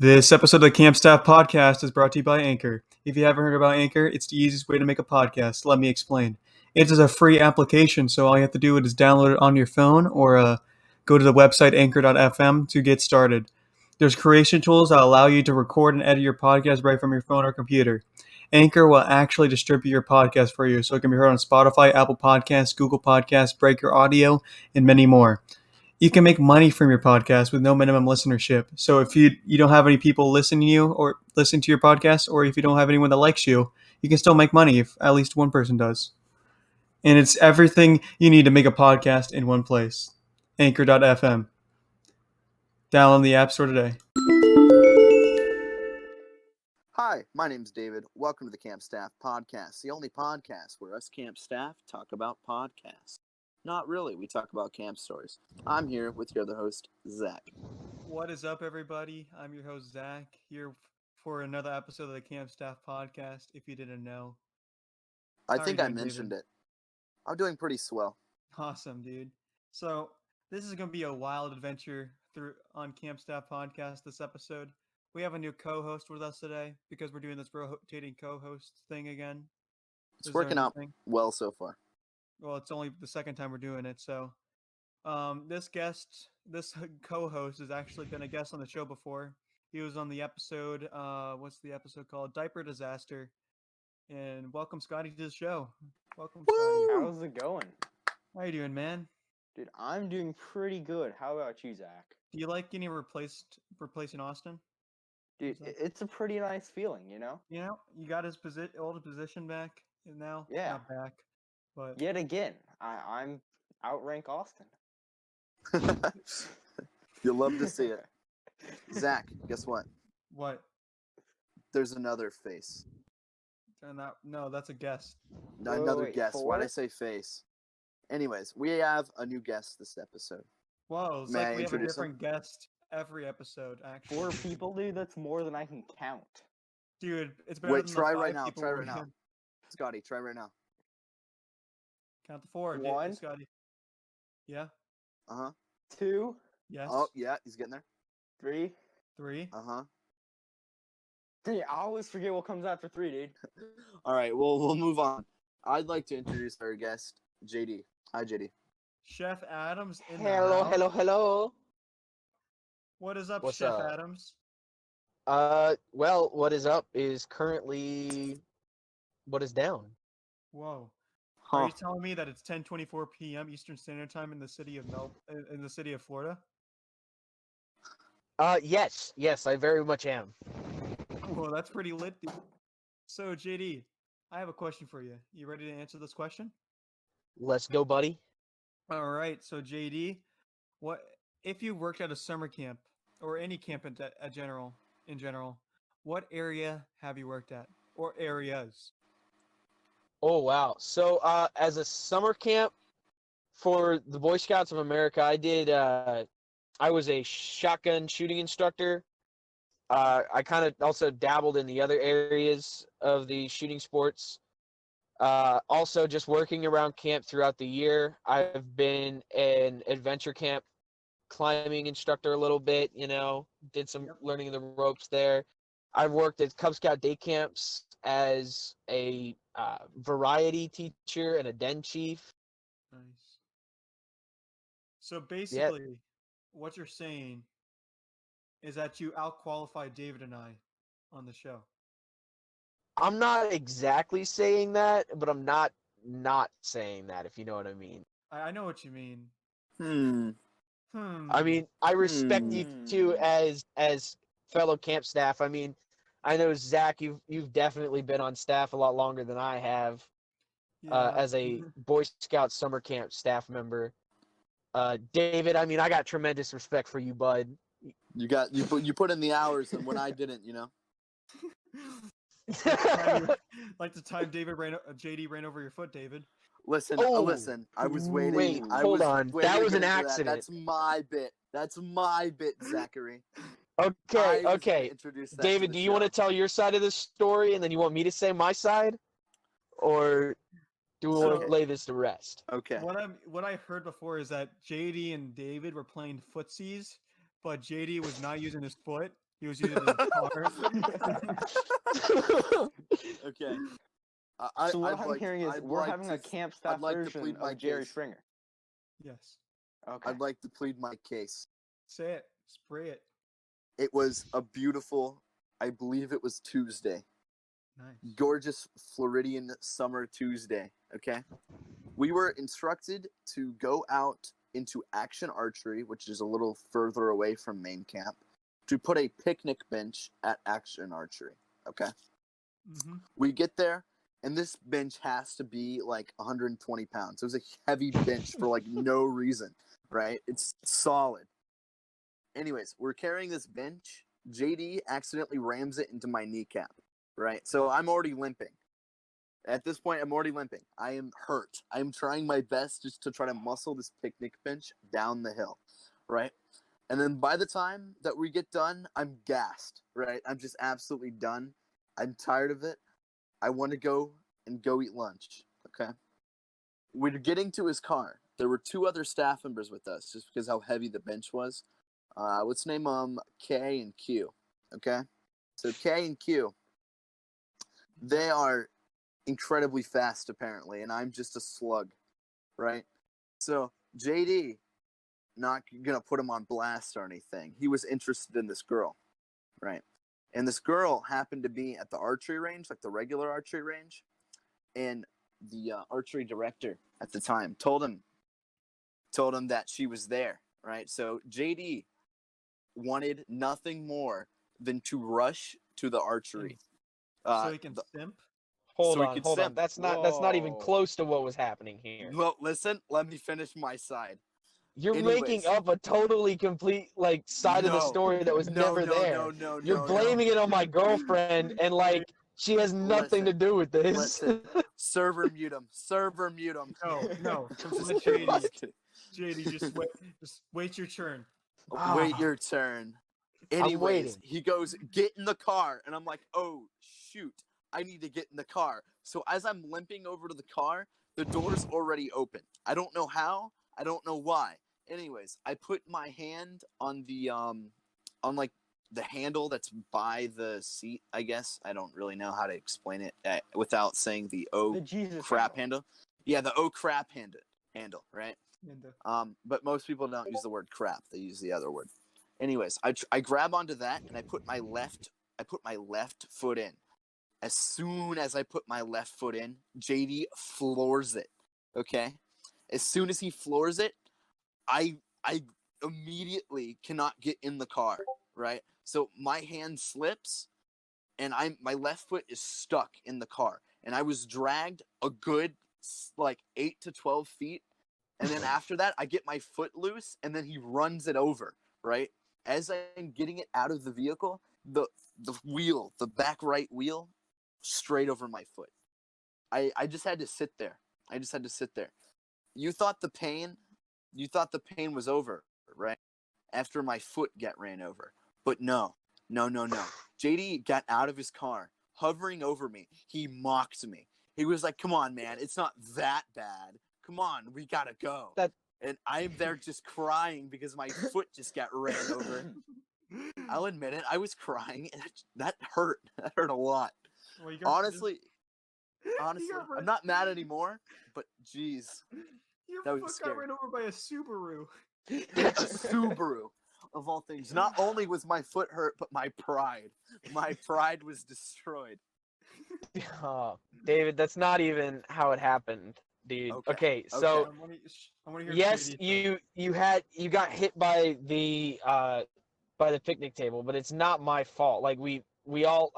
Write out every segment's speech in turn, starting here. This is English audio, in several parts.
This episode of the Camp Staff Podcast is brought to you by Anchor. If you haven't heard about Anchor, it's the easiest way to make a podcast. Let me explain. It is a free application, so all you have to do is download it on your phone or go to the website anchor.fm to get started. There's creation tools that allow you to record and edit your podcast right from your phone or computer. Anchor will actually distribute your podcast for you, so it can be heard on Spotify, Apple Podcasts, Google Podcasts, Breaker Audio, and many more. You can make money from your podcast with no minimum listenership. So if you don't have any people listening to you or listen to your podcast, or if you don't have anyone that likes you, you can still make money if at least one person does. And it's everything you need to make a podcast in one place. Anchor.fm. Download the App Store today. Hi, my name's David. Welcome to the Camp Staff Podcast, the only podcast where us camp staff talk about podcasts. Not really, we talk about camp stories. I'm here with your other host, Zach. What is up, everybody? I'm your host, Zach, here for another episode of the Camp Staff Podcast, if you didn't know. I How are think you I doing, mentioned David? it. I'm doing pretty swell. Awesome, dude. So this is going to be a wild adventure on Camp Staff Podcast this episode. We have a new co-host with us today because we're doing this rotating co-host thing again. It's working out well so far. Well, it's only the second time we're doing it, so this co-host has actually been a guest on the show before. He was on the episode, what's the episode called? Diaper Disaster. And welcome, Scotty, to the show. Welcome, Scotty. How's it going? How you doing, man? Dude, I'm doing pretty good. How about you, Zach? Do you like getting replacing Austin? Dude, it's a pretty nice feeling, you know? You know, you got his old position back, and now Yeah. not back. But Yet again, I'm outrank Austin. You'll love to see it. Zach, guess what? what? There's another face. No, that's a guest. Another wait, guest. Why'd I four? say face? Anyways, we have a new guest this episode. Whoa, it's May I like we have a introduce him? different guest every episode, actually. 4 people, dude, that's more than I can count. Dude, it's better Wait, than try the right 5 now. people Try we right now. had. Scotty, try right now. Count to 4. One. Scotty. Yeah. Uh-huh. 2, Yes. Oh, yeah, he's getting there. 3. 3. Uh-huh. Dude, I always forget what comes after 3, dude. All right, well, we'll move on. I'd like to introduce our guest, JD. Hi, JD. Chef Adams in the Hello, house. hello. What is up, What's Chef up? Adams? Well, what is up is currently what is down. Whoa. Are Huh. you telling me that it's 10:24 p.m. Eastern Standard Time in the city of Florida? Yes, I very much am. Well, that's pretty lit, dude. So, JD, I have a question for you. You ready to answer this question? Let's go, buddy. All right. So, JD, what if you worked at a summer camp or any camp in general? What area have you worked at or areas? Oh wow. So, as a summer camp for the Boy Scouts of America, I was a shotgun shooting instructor. I kind of also dabbled in the other areas of the shooting sports. Also, just working around camp throughout the year. I've been an adventure camp climbing instructor a little bit, did some learning of the ropes there. I've worked at Cub Scout day camps as a variety teacher and a den chief. Nice. So basically, what you're saying is that you outqualified David and I on the show. I'm not exactly saying that, but I'm not saying that, if you know what I mean. I know what you mean. I mean, I respect you too as fellow camp staff. I mean, I know Zach, you've definitely been on staff a lot longer than I have. Yeah. As a Boy Scout summer camp staff member. David, I mean, I got tremendous respect for you, bud. You put in the hours and when I didn't, Like the time JD ran over your foot, David. Listen, Oh, listen. I was waiting. wait, I hold was on. waiting That to was get an into that. accident. That's my bit, Zachary. I Okay, was gonna okay. introduce that David, to do the you want to show. tell your side of the story and then you want me to say my side? Or do we want Okay. to lay this to rest? Okay. What I heard before is that JD and David were playing footsies, but JD was not using his foot He was using his car. Okay. So what I'd I'm like- hearing is I'd we're like having to a s- camp staff I'd like to version plead my of Jerry case. Springer. Yes. Okay. I'd like to plead my case. Say it. Spray it. It was a beautiful, I believe it was Tuesday. Nice. Gorgeous Floridian summer Tuesday. Okay. We were instructed to go out into Action Archery, which is a little further away from main camp, to put a picnic bench at Action Archery. Okay. Mm-hmm. We get there, and this bench has to be like 120 pounds. It was a heavy bench for like no reason, right? It's solid. Anyways, we're carrying this bench. JD accidentally rams it into my kneecap, right? So I'm already limping. At this point, I'm already limping. I am hurt. I'm trying my best just to try to muscle this picnic bench down the hill, right? And then by the time that we get done, I'm gassed, right? I'm just absolutely done. I'm tired of it. I want to go eat lunch, okay? We're getting to his car. There were 2 other staff members with us just because how heavy the bench was. Let's name them K and Q, okay? So K and Q, they are incredibly fast apparently, and I'm just a slug, right? So JD, not gonna put him on blast or anything. He was interested in this girl, right? And this girl happened to be at the archery range, like the regular archery range, and the archery director at the time told him that she was there, right? So JD wanted nothing more than to rush to the archery. So he can simp. Hold So he on, could hold on. simp. That's not even Whoa. close to what was happening here. Well, listen, let me finish my side. You're Anyways. making up a totally complete like side of the No. story that was never there. You're blaming it on my girlfriend and like she has nothing to do with this. Listen, server mute him. Server mute him. No. I'm Just just let kidding. I'm just kidding. JD, just wait your turn. Wait Ah. your turn. I'm Anyways, waiting. he goes, get in the car. And I'm like, oh, shoot. I need to get in the car. So as I'm limping over to the car, the door's already open. I don't know how. I don't know why. Anyways, I put my hand on the, on like the handle that's by the seat, I guess. I don't really know how to explain it without saying the The Jesus crap handle. handle. Yeah, the crap handle, right? And, But most people don't use the word crap. They use the other word. Anyways, I grab onto that and I put my left foot in. As soon as I put my left foot in, JD floors it. Okay? As soon as he floors it, I immediately cannot get in the car, right? So my hand slips and my left foot is stuck in the car. And I was dragged a good like 8 to 12 feet. And then after that, I get my foot loose and then he runs it over, right? As I'm getting it out of the vehicle, the wheel, the back right wheel, straight over my foot. I just had to sit there. You thought the pain was over, right? After my foot got ran over. But no. JD got out of his car, hovering over me. He mocked me. He was like, come on, man, it's not that bad. Come on, we gotta go. And I'm there just crying because my foot just got ran over. I'll admit it, I was crying, and that hurt. That hurt a lot. Well, you got- Honestly, I'm not mad anymore, but geez, Your that was foot got scary. ran over by a Subaru. a Subaru, of all things. Not only was my foot hurt, but my pride was destroyed. Oh, David, that's not even how it happened, dude. Okay, Okay, so I want to hear. yes, JD you got hit by the picnic table, but it's not my fault. Like we all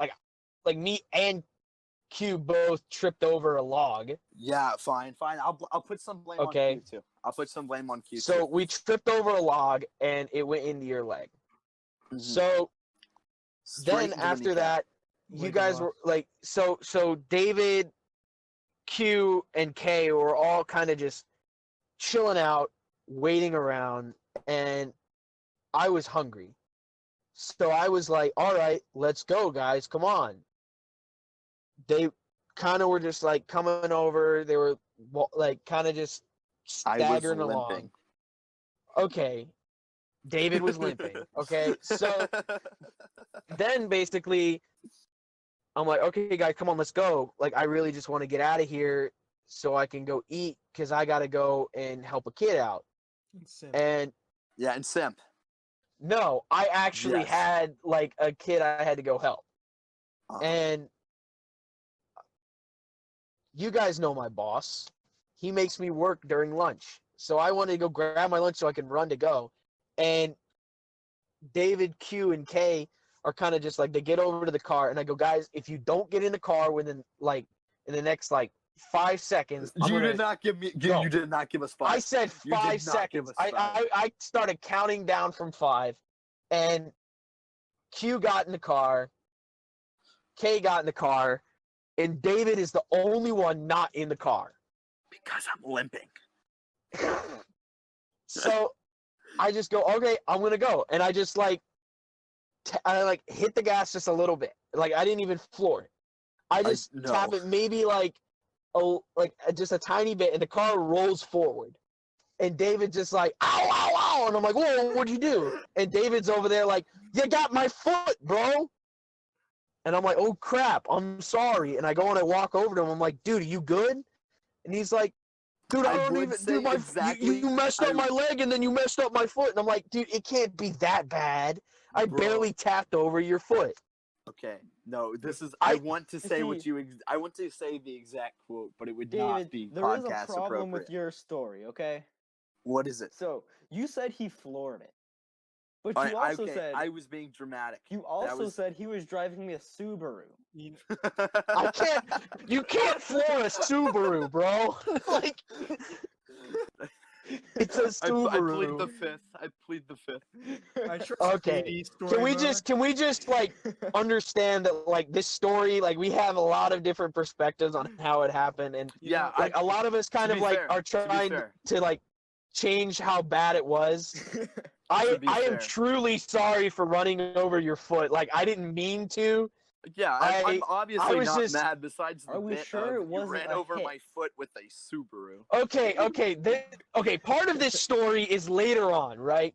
like me and Q both tripped over a log. Yeah, fine. I'll put some blame Okay. on Q too. I'll put some blame on Q So too. we tripped over a log and it went into your leg. Mhm. So Straight then into the after kneecap. that, you guys were like so David, Q, and K were all kind of just chilling out, waiting around, and I was hungry. So I was like, all right, let's go, guys, come on. They kind of were just like coming over. They were like kind of just I was staggering limping. along. Okay. David was limping. Okay. So then basically, I'm like, okay, guys, come on, let's go. Like, I really just want to get out of here so I can go eat because I got to go and help a kid out. And Yeah, and simp. no, I actually Yes. had like a kid I had to go help. Uh-huh. And you guys know my boss. He makes me work during lunch. So I wanted to go grab my lunch so I can run to go. And David, Q, and K are kind of just like, they get over to the car, and I go, guys, if you don't get in the car within like in the next like 5 seconds, You did not give me. No. You did not give us 5. I said You did 5 not give seconds. us 5. I started counting down from 5, and Q got in the car, K got in the car, and David is the only one not in the car. Because I'm limping. So I just go, okay, I'm gonna go, and I just like, I hit the gas just a little bit. Like I didn't even floor it. I just tap it maybe just a tiny bit, and the car rolls forward. And David just like, ow, ow, ow, and I'm like, whoa, what'd you do? And David's over there like, you got my foot, bro. And I'm like, oh crap, I'm sorry. And I go and I walk over to him. I'm like, dude, are you good? And he's like, dude, I don't even, dude, you messed up my leg and then you messed up my foot. And I'm like, dude, it can't be that bad. I barely tapped over your foot. Okay, no, this is. I want to say what you. I want to say the exact quote, but it would David, not be there is podcast a problem appropriate. with your story, okay? What is it? So, you said he floored it. But you also said... I was being dramatic. You also said he was driving me a Subaru. You can't floor a Subaru, bro. Like... It's a Subaru. I plead the fifth. Okay. Can we just like understand that like this story, like we have a lot of different perspectives on how it happened, and yeah, like a lot of us kind of like are trying to like change how bad it was. I am truly sorry for running over your foot. Like I didn't mean to. Yeah, I'm obviously not mad. Besides the bit of you ran over my foot with a Subaru. Okay. Part of this story is later on, right?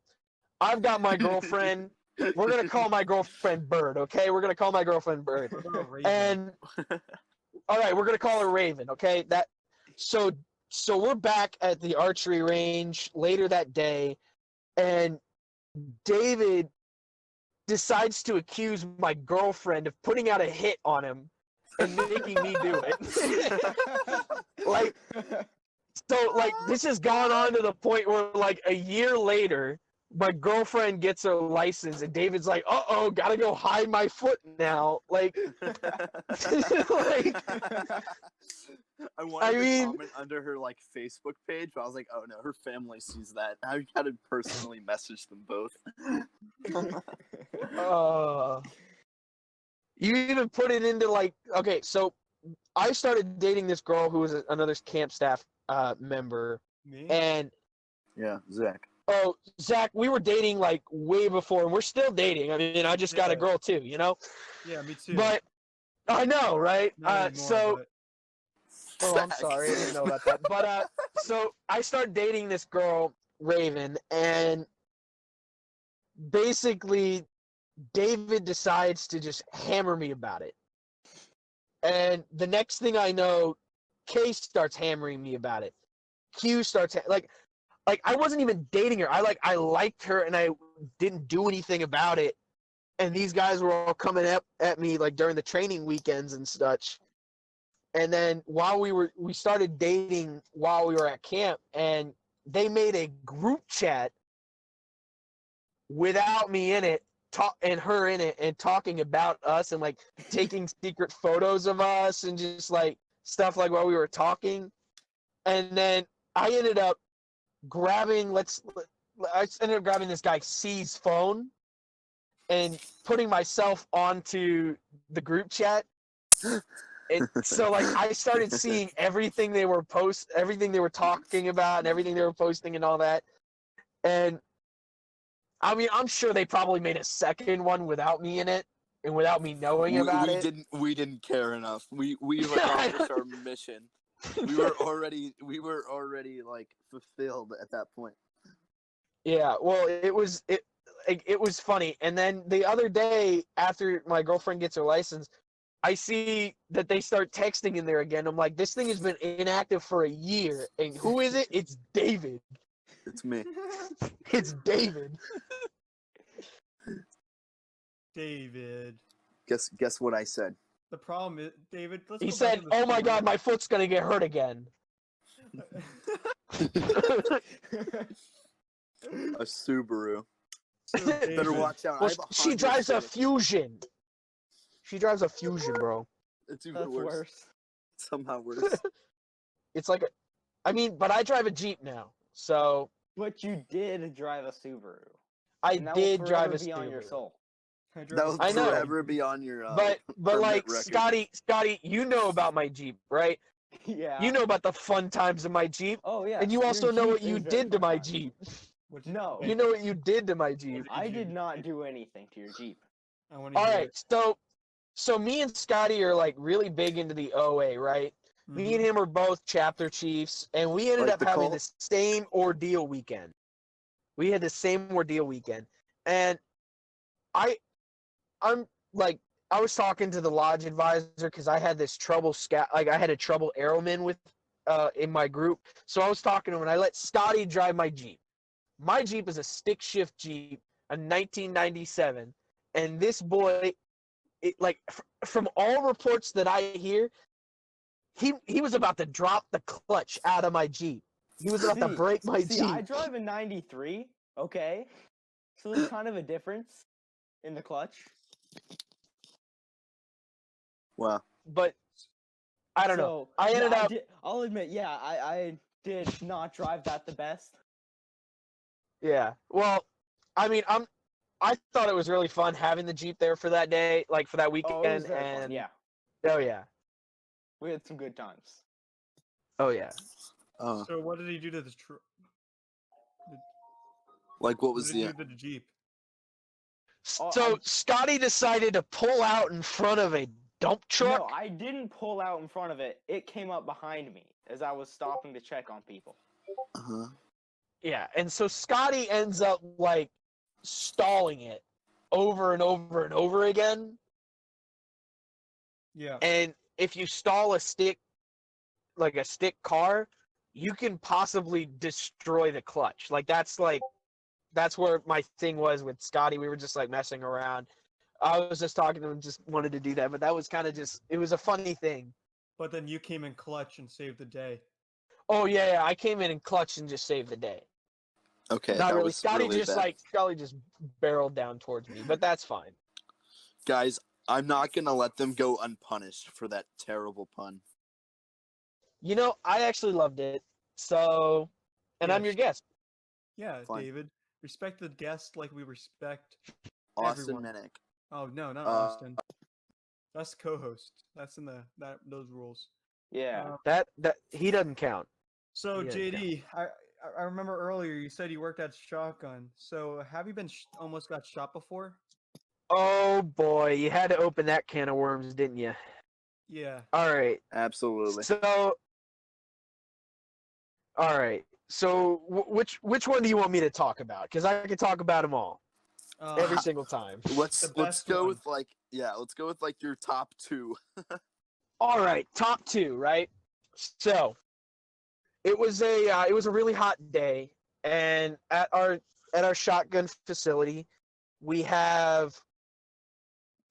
I've got my girlfriend. We're gonna call my girlfriend Bird. Okay, we're gonna call my girlfriend Bird. And all right, we're gonna call her Raven. Okay, So we're back at the archery range later that day, and David decides to accuse my girlfriend of putting out a hit on him and making me do it. This has gone on to the point where like a year later, my girlfriend gets her license and David's like, uh-oh, gotta go hide my foot now. Like, I wanted to comment under her like Facebook page, but I was like, oh no, her family sees that. I gotta personally message them both. You even put it into like, okay, so I started dating this girl who was another camp staff member. Me? And yeah, Zach. Oh, Zach, we were dating like way before, and we're still dating. I mean, I just got a girl too, you know? Yeah, me too. But I know, right? Not anymore, Oh, I'm sorry, I didn't know about that. But so I started dating this girl, Raven, and basically David decides to just hammer me about it. And the next thing I know, Kay starts hammering me about it. Q starts like I wasn't even dating her. I liked her and I didn't do anything about it. And these guys were all coming at me like during the training weekends and such. And then we started dating while we were at camp, and they made a group chat without me in it, and her in it, and talking about us and like taking secret photos of us and just like stuff like while we were talking. And then I ended up grabbing this guy C's phone and putting myself onto the group chat. And so like I started seeing everything they were talking about and everything they were posting and all that. And I mean, I'm sure they probably made a second one without me in it and without me knowing about it. We didn't care enough. We accomplished our mission. We were already like fulfilled at that point. Yeah, well, like, it was funny. And then the other day, after my girlfriend gets her license, I see that they start texting in there again. I'm like, this thing has been inactive for a year. And who is it? It's David. It's me. It's David. David. Guess what I said. The problem is, David. Let's He go back said, to the "Oh my story. God, my foot's gonna get hurt again." A Subaru. So, Better David, watch out. I Well, have a she Honda drives a Civic. Fusion. She drives a Fusion, bro. It's even That's worse. worse. Somehow worse. It's like but I drive a Jeep now, so But you did drive a Subaru. I And that will did drive forever a be on your Subaru. soul. I That drove will a I know. forever be on your. But permit like record. Scotty, you know about my Jeep, right? Yeah. You know about the fun times of my Jeep, Oh yeah. and you your also know Jeep what you is very did to fun my time. Jeep. Which, No. You know what you did to my Jeep. did I you did do? not do anything to your Jeep. I want to All hear right, so me and Scotty are like really big into the OA, right? it. Me and him are both chapter chiefs, and we ended Like up the having cult? the same ordeal weekend. We had the same ordeal weekend, and I'm like, I was talking to the lodge advisor because I had this trouble I had a trouble arrowman with in my group. So I was talking to him, and I let Scotty drive my Jeep. My Jeep is a stick shift Jeep, a 1997, and this boy, from all reports that I hear, he was about to drop the clutch out of my Jeep. He was about to break my See, Jeep. I drive a 93, okay? So there's kind of a difference in the clutch. Wow. But I don't know. I ended up. I'll admit, yeah, I did not drive that the best. Yeah. Well, I mean, I thought it was really fun having the Jeep there for that day, like for that weekend. Oh, it was very and fun, yeah. Oh yeah. We had some good times. Oh yeah. So what did he do to the Like what what was did he the? do to the Jeep? Oh, So Scotty decided to pull out in front of a dump truck. No, I didn't pull out in front of it. It came up behind me as I was stopping to check on people. Uh-huh. Yeah, and so Scotty ends up like stalling it over and over and over again. Yeah. And if you stall a stick car, you can possibly destroy the clutch. That's where my thing was with Scotty. We were just like messing around. I was just talking to him, just wanted to do that, but that was kind of just, it was a funny thing. But then you came in clutch and saved the day. Oh yeah, I came in and clutched and just saved the day. Okay. Not that really. was Scotty really just bad. Scotty just barreled down towards me, but that's fine. Guys, I'm not gonna let them go unpunished for that terrible pun. You know, I actually loved it. So, and I'm Yes. your guest. Yeah, Fine. David. Respect the guest like we respect. Austin Everyone. Minnick. Oh no, not Uh, Austin. That's co-host. That's in those rules. Yeah. That he doesn't count. So Yeah, JD, I remember earlier you said you worked at Shotgun. So have you been almost got shot before? Oh boy, you had to open that can of worms, didn't you? Yeah. All right. Absolutely. So, all right. So, which one do you want me to talk about? Because I can talk about them all every single time. Let's The let's best go one. with let's go with your top two. All right, top two, right? So, it was a really hot day, and at our shotgun facility, we have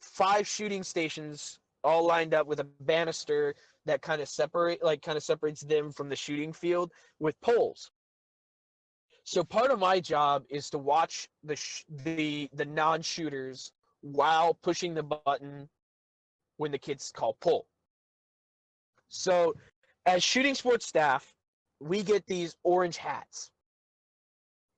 5 shooting stations all lined up with a banister that kind of separates them from the shooting field with poles. So part of my job is to watch the non-shooters while pushing the button when the kids call pull. So as shooting sports staff, we get these orange hats.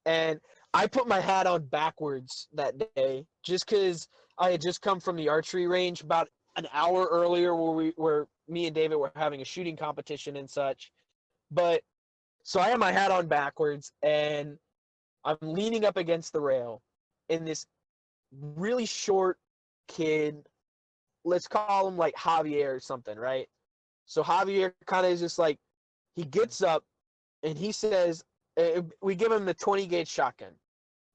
And I put my hat on backwards that day just because I had just come from the archery range about an hour earlier where me and David were having a shooting competition and such. But so I have my hat on backwards and I'm leaning up against the rail, and this really short kid, let's call him like Javier or something, right? So Javier kind of is just like, he gets up and he says, we give him the 20 gauge shotgun.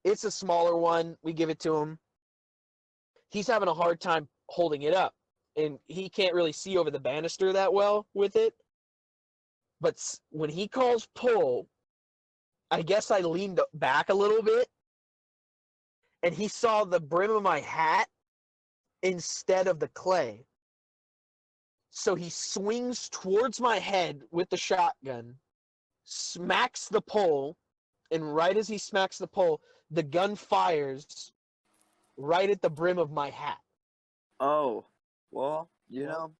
It's a smaller one. We give it to him. He's having a hard time holding it up, and he can't really see over the banister that well with it. But when he calls pull, I guess I leaned back a little bit, and he saw the brim of my hat instead of the clay. So he swings towards my head with the shotgun, smacks the pole, and right as he smacks the pole, the gun fires right at the brim of my hat. Oh, well, you know,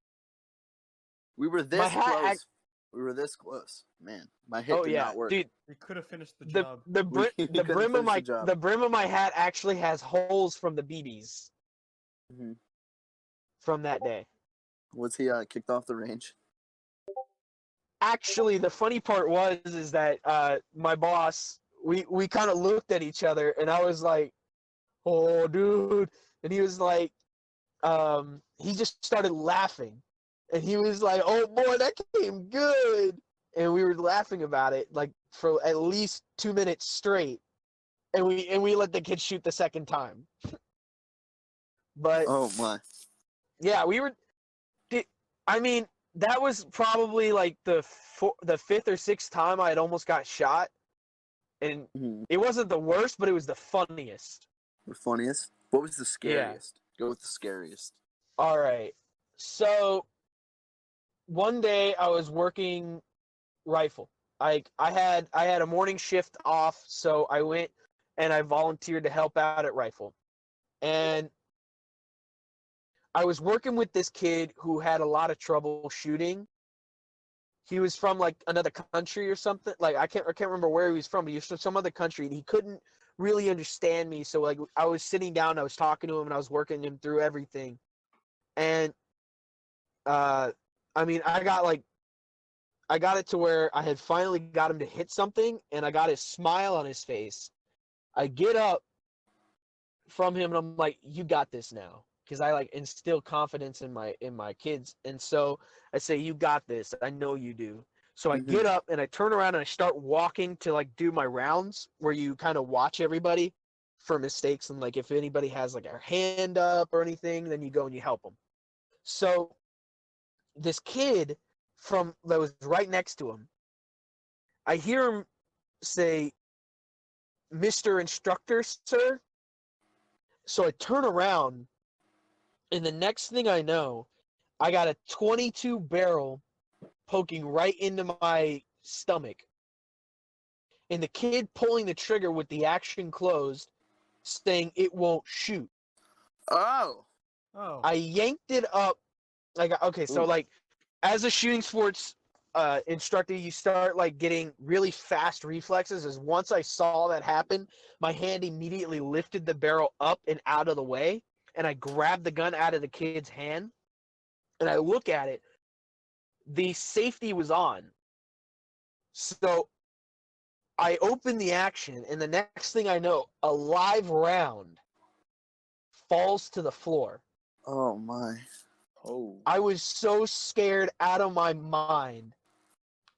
we were this close. We were this close, man. My hit did not work. Dude, You could have finished the job. the brim of my hat actually has holes from the BBs from that day. Was he kicked off the range? Actually, the funny part is that my boss, we kind of looked at each other, and I was like, "Oh, dude," and he was like, he just started laughing, and he was like, "Oh boy, that came good," and we were laughing about it like for at least 2 minutes straight, and we let the kid shoot the second time. But oh my, yeah, we were. I mean, that was probably like the fifth or sixth time I had almost got shot, and it wasn't the worst, but it was the funniest. The funniest? What was the scariest? Yeah. Go with the scariest. All right. So one day I was working rifle. I had a morning shift off, so I went and I volunteered to help out at rifle. And I was working with this kid who had a lot of trouble shooting. He was from like another country or something. Like I can't remember where he was from, but he was from some other country, and he couldn't really understand me. So like I was sitting down, I was talking to him, and I was working him through everything. And I mean, I got it to where I had finally got him to hit something, and I got his smile on his face. I get up from him, and I'm like, "You got this now." Because I like instill confidence in my kids, and so I say, "You got this. I know you do." So I get up and I turn around and I start walking to like do my rounds, where you kind of watch everybody for mistakes, and like if anybody has like a hand up or anything, then you go and you help them. So this kid that was right next to him, I hear him say, "Mr. Instructor, sir." So I turn around. And the next thing I know, I got a 22 barrel poking right into my stomach. And the kid pulling the trigger with the action closed, saying it won't shoot. Oh. I yanked it up. Like, okay, so like as a shooting sports instructor, you start like getting really fast reflexes. As once I saw that happen, my hand immediately lifted the barrel up and out of the way. And I grabbed the gun out of the kid's hand, and I look at it. The safety was on. So I open the action, and the next thing I know, a live round falls to the floor. Oh, my. Oh. I was so scared out of my mind,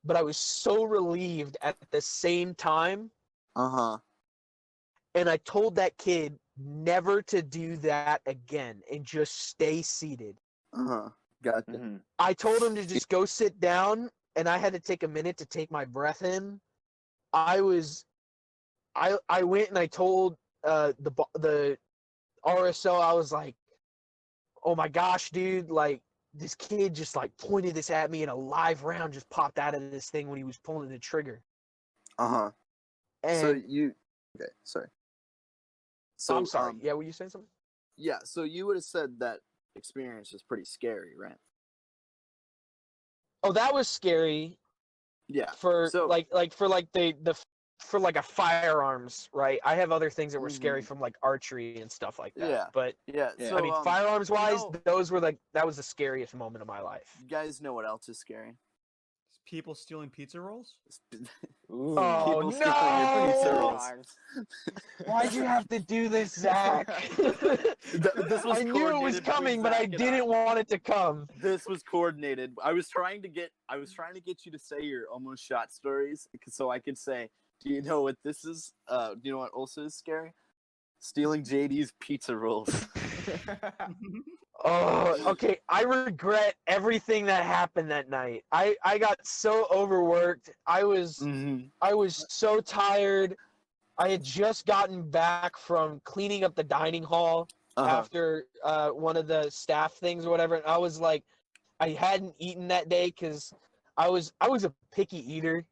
but I was so relieved at the same time. Uh-huh. And I told that kid never to do that again and just stay seated. Uh-huh. Gotcha. I told him to just go sit down, and I had to take a minute to take my breath in. I went and I told the RSO, I was like, "Oh my gosh, dude, like this kid just like pointed this at me and a live round just popped out of this thing when he was pulling the trigger." Uh-huh. And so you okay, sorry. So I'm sorry. Yeah, were you saying something? Yeah, so you would have said that experience was pretty scary, right? Oh, that was scary. Yeah. For so, for like a firearms, right? I have other things that were scary from like archery and stuff like that. Yeah. But yeah. So, I mean, firearms wise, you know, that was the scariest moment of my life. You guys know what else is scary? People stealing pizza rolls? Ooh. Oh, People stealing your pizza no! rolls. Why'd you have to do this, Zach? This was I knew it was coordinated coming, but Zach I and didn't want it to come. This was coordinated. I was trying to get you to say your almost shot stories, so I could say Do you know what this is? Do you know what also is scary? Stealing JD's pizza rolls. Oh, okay. I regret everything that happened that night. I got so overworked. I was so tired. I had just gotten back from cleaning up the dining hall after one of the staff things or whatever. And I was like, I hadn't eaten that day because I was a picky eater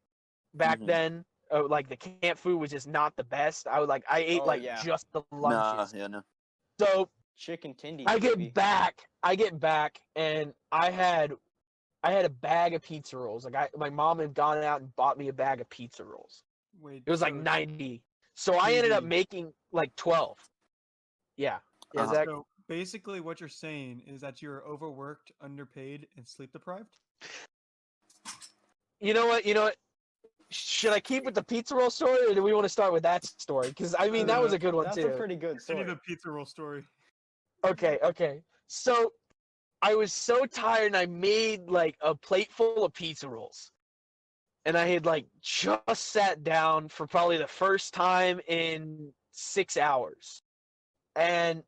back then. Like the camp food was just not the best. I ate just the lunches. No. So Chicken tendies. I get back, and I had a bag of pizza rolls. Like my mom had gone out and bought me a bag of pizza rolls. Wait, It was like 90. So I ended up making like 12. Yeah. Yeah, Zach? So basically, what you're saying is that you're overworked, underpaid, and sleep deprived. You know what? Should I keep with the pizza roll story, or do we want to start with that story? Because I mean, that was a good one That's too. a pretty good I story. need a pizza roll story. Okay. So I was so tired, and I made like a plate full of pizza rolls, and I had like just sat down for probably the first time in 6 hours, and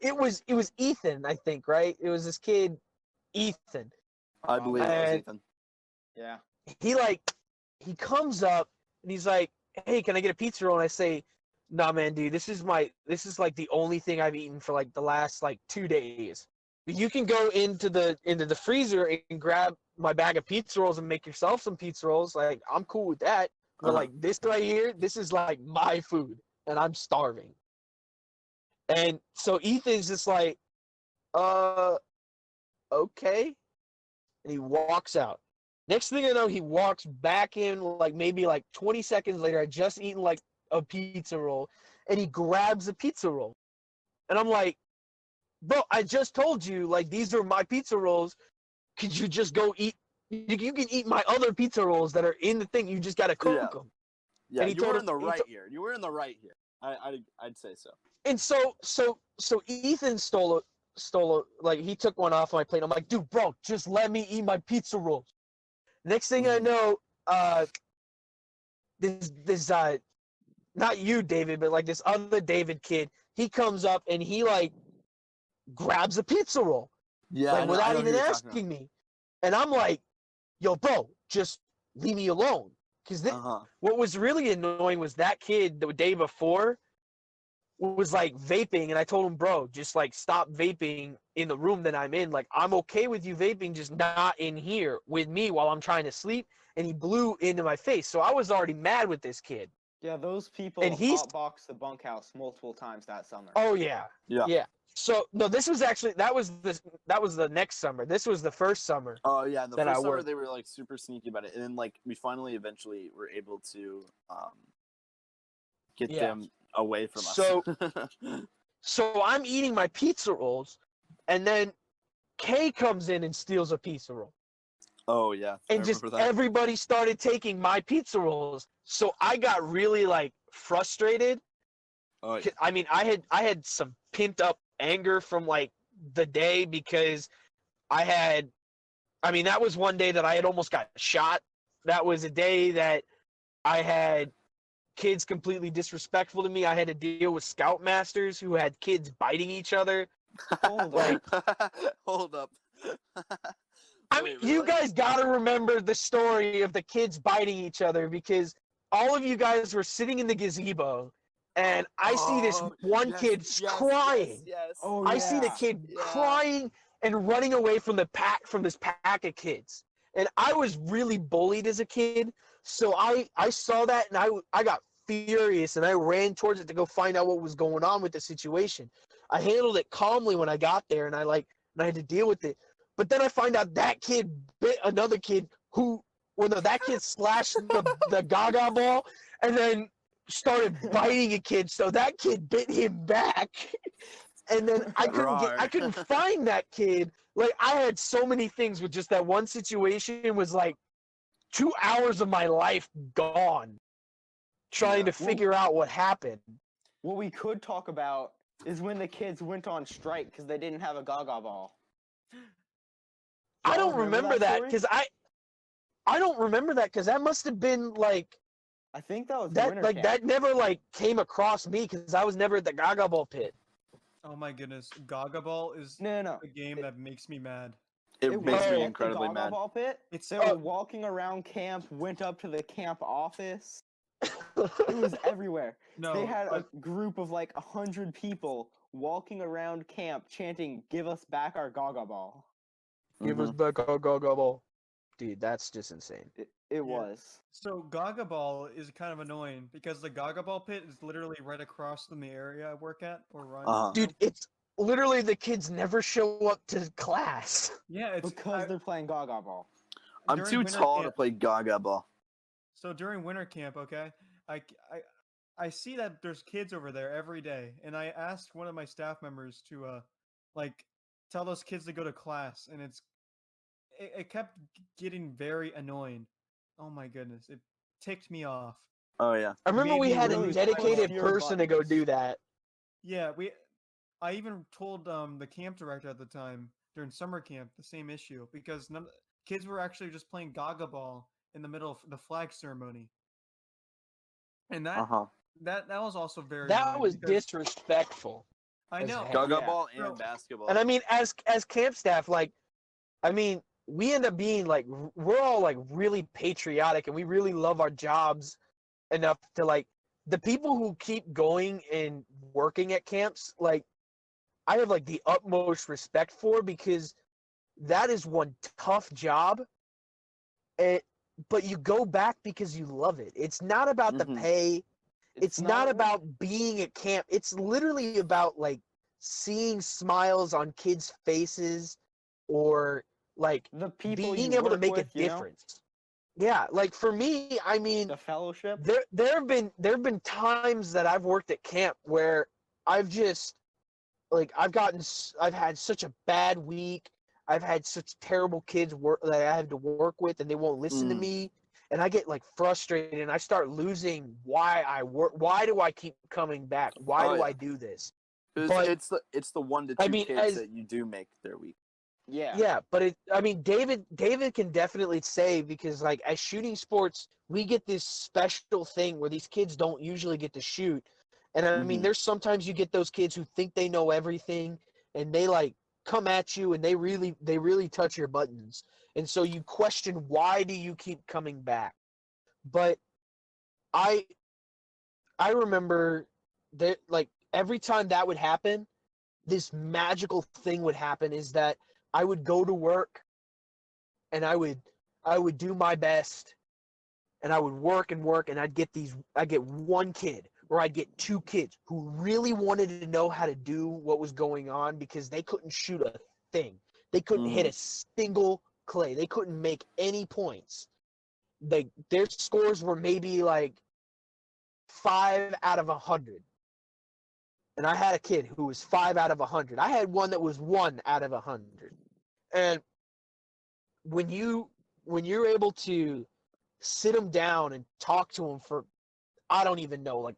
it was Ethan, I think, right? It was this kid, Ethan. I believe it was Ethan. Yeah. He comes up and he's like, "Hey, can I get a pizza roll?" And I say, "Nah, man, dude, this is like the only thing I've eaten for like the last like 2 days. You can go into the freezer and grab my bag of pizza rolls and make yourself some pizza rolls. Like, I'm cool with that. But like this right here, this is like my food, and I'm starving." And so Ethan's just like, okay. And he walks out. Next thing I know, he walks back in like maybe like 20 seconds later. I just eaten like a pizza roll, and he grabs a pizza roll. And I'm like, "Bro, I just told you, like, these are my pizza rolls. Could you just go eat? You can eat my other pizza rolls that are in the thing. You just got to cook them." Yeah, And he you were told in the him- he right to- here. You were in the right here. I'd say so. And so Ethan stole like, he took one off my plate. I'm like, "Dude, bro, just let me eat my pizza rolls." Next thing I know, this not you, David, but like this other David kid, he comes up and he like grabs a pizza roll, Yeah, like I know without who even you're talking asking me. And I'm like, "Yo, bro, just leave me alone." Because about. what was really annoying was that kid the day before was like vaping, and I told him, "Bro, just like stop vaping in the room that I'm in. Like, I'm okay with you vaping, just not in here with me while I'm trying to sleep." And he blew into my face. So I was already mad with this kid. Yeah, those people And he's- hotboxed the bunkhouse multiple times that summer. Oh yeah. Yeah. So no, this was actually that was the next summer. This was the first summer. Oh yeah, in the that I first summer worked. they were like super sneaky about it, and then like we finally eventually were able to get Yeah. them away from us. So- So I'm eating my pizza rolls, and then Kay comes in and steals a pizza roll. oh yeah, I And just remember that. everybody started taking my pizza rolls. So I got really like frustrated. Oh yeah. I mean, I had some pent up anger from like the day, because that was one day that I had almost got shot. That was a day that I had kids completely disrespectful to me. I had to deal with scoutmasters who had kids biting each other. Hold Like- on. Hold up. I mean, Wait, you really? guys got to remember the story of the kids biting each other, because all of you guys were sitting in the gazebo, and I see this Oh, one yes, kid yes, crying. Yes. Oh, I see the yeah. kid Yeah. crying and running away from this pack of kids. And I was really bullied as a kid, so I saw that, and I got furious, and I ran towards it to go find out what was going on with the situation. I handled it calmly when I got there, and I had to deal with it. But then I find out that kid bit another kid that kid slashed the gaga ball and then started biting a kid, so that kid bit him back. And then I couldn't find that kid. Like, I had so many things with just that one situation. Was like 2 hours of my life gone trying Yeah. to figure out what happened. What we could talk about is when the kids went on strike because they didn't have a gaga ball. I Y'all don't remember that story? because I don't remember that because that must have been like I think that was that. winter Like camp. that never like came across me because I was never at the Gaga Ball pit. Oh my goodness, Gaga Ball is No. a game that makes me mad. It It makes wasn't me at incredibly the Gaga mad. Ball pit. It's They were walking around camp, went up to the camp office. It was everywhere. no, They had a but group of like 100 people walking around camp chanting, "Give us back our Gaga Ball." Give us Mhm. back our Gaga Ball, dude. That's just insane. It was. so Gaga Ball is kind of annoying because the Gaga Ball pit is literally right across from the area I work at or run. Uh-huh. Dude, it's literally the kids never show up to class. Yeah, it's Because they're playing Gaga Ball. I'm during too winter tall to camp- play Gaga Ball. So during winter camp, okay, I, I, I see that there's kids over there every day, and I asked one of my staff members to, like, tell those kids to go to class, and it kept getting very annoying. Oh my goodness, it ticked me off. Oh yeah. I remember Made we me had really a push dedicated your person to go buttons. do that. Yeah, I even told the camp director at the time during summer camp the same issue because kids were actually just playing Gaga Ball in the middle of the flag ceremony, and Uh-huh. that was also very That annoying was because disrespectful. I as know. heck. Gaga Yeah. Ball and No. basketball. And I mean, as camp staff, like, I mean, we end up being like, we're all like really patriotic, and we really love our jobs enough to like the people who keep going and working at camps. Like, I have like the utmost respect for because that is one tough job. But you go back because you love it. It's not about the Mhm. pay. It's not like- about being at camp. It's literally about like seeing smiles on kids' faces or like the people being you able to work make with, a difference. Yeah, like for me, I mean, the fellowship. there have been times that I've worked at camp where I've just like I've had such a bad week. I've had such terrible kids work that I have to work with, and they won't listen to Mm. me, and I get like frustrated, and I start losing why I work. Why do I keep coming back? Why Oh, do yeah. I do this? 'Cause But- it's the 1 to 2 I mean, kids as- that you do make their week. Yeah. But I mean, David can definitely say because like as shooting sports, we get this special thing where these kids don't usually get to shoot, and I mean, Mhm. there's sometimes you get those kids who think they know everything, and they like come at you and they really touch your buttons, and so you question why do you keep coming back? But I remember that like every time that would happen, this magical thing would happen is that I would go to work and I would do my best and I would work and I'd get one kid or I'd get two kids who really wanted to know how to do what was going on because they couldn't shoot a thing. They couldn't hit a single clay. They couldn't make any points. Their scores were maybe like 5 out of 100. And I had a kid who was 5 out of 100. I had one that was 1 out of 100. And when you're able to sit them down and talk to them for I don't even know, like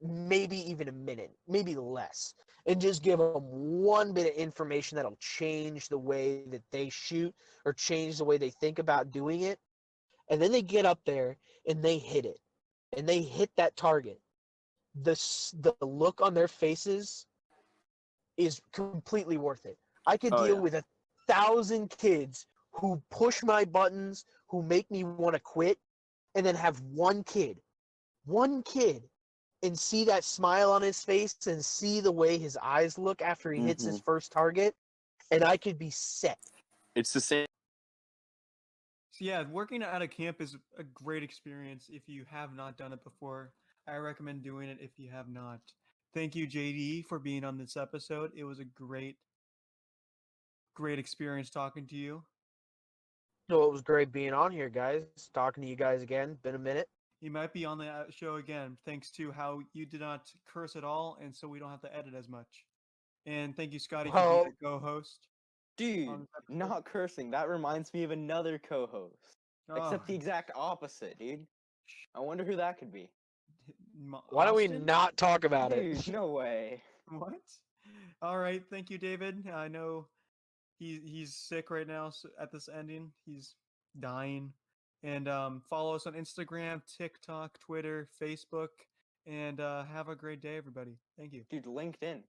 maybe even a minute, maybe less, and just give them one bit of information that'll change the way that they shoot or change the way they think about doing it, and then they get up there and they hit it, and they hit that target. The look on their faces is completely worth it. I could Oh, deal yeah. with 1,000 kids who push my buttons, who make me want to quit, and then have one kid, and see that smile on his face and see the way his eyes look after he hits his first target, and I could be set. It's the same. So yeah, working at a camp is a great experience if you have not done it before. I recommend doing it if you have not. Thank you, JD, for being on this episode. It was a great experience talking to you. So it was great being on here, guys. Talking to you guys again. Been a minute. You might be on the show again, thanks to how you did not curse at all, and so we don't have to edit as much. And thank you, Scotty, for Well- being a co-host. Dude, on this episode. not cursing. That reminds me of another co-host. Except the Oh, exact opposite, dude. I wonder who that could be. Why don't we Austin? not talk about it? Dude, no way. What? All right, thank you, David. I know he's sick right now at this ending. He's dying. And follow us on Instagram, TikTok, Twitter, Facebook, and have a great day, everybody. Thank you. Dude, LinkedIn.